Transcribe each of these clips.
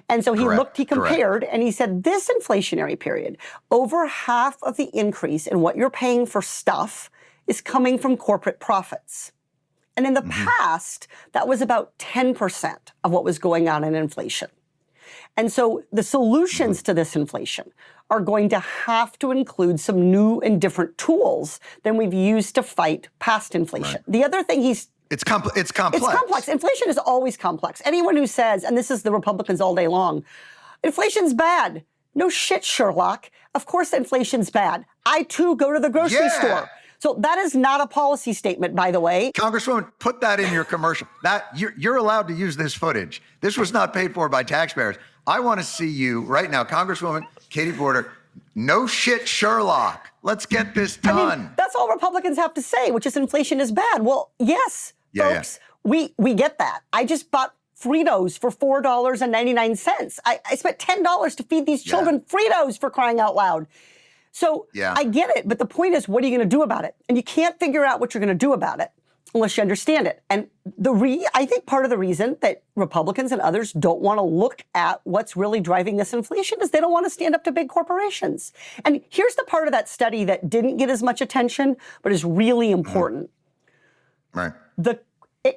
And so he Correct. compared, and he said this inflationary period, over half of the increase in what you're paying for stuff is coming from corporate profits. And in the past, that was about 10% of what was going on in inflation. And so the solutions to this inflation are going to have to include some new and different tools than we've used to fight past inflation. Right. The other thing It's complex. It's complex. Inflation is always complex. Anyone who says, and this is the Republicans all day long, inflation's bad. No shit, Sherlock. Of course inflation's bad. I too go to the grocery store. So that is not a policy statement, by the way. Congresswoman, put that in your commercial. That you're allowed to use this footage. This was not paid for by taxpayers. I want to see you right now, Congresswoman Katie Porter. No shit, Sherlock. Let's get this done. I mean, that's all Republicans have to say, which is inflation is bad. Well, yes, folks, we get that. I just bought Fritos for $4.99. I spent $10 to feed these children Fritos, for crying out loud. So I get it, but the point is, what are you going to do about it? And you can't figure out what you're going to do about it unless you understand it. And I think part of the reason that Republicans and others don't want to look at what's really driving this inflation is they don't want to stand up to big corporations. And here's the part of that study that didn't get as much attention, but is really important. Right.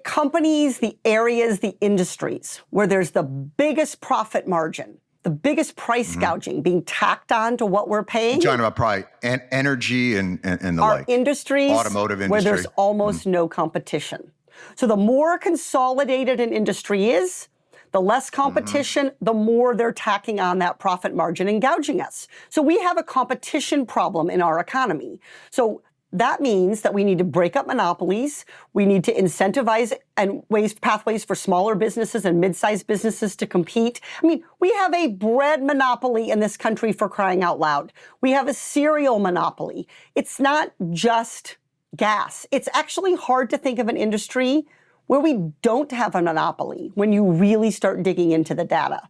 Companies, the areas, the industries where there's the biggest profit margin, the biggest price gouging being tacked on to what we're paying. You're talking about probably energy and the like. Industries, automotive industry, where there's almost no competition. So the more consolidated an industry is, the less competition, the more they're tacking on that profit margin and gouging us. So we have a competition problem in our economy. So that means that we need to break up monopolies. We need to incentivize and pathways for smaller businesses and mid-sized businesses to compete. I mean, we have a bread monopoly in this country, for crying out loud. We have a cereal monopoly. It's not just gas. It's actually hard to think of an industry where we don't have a monopoly when you really start digging into the data.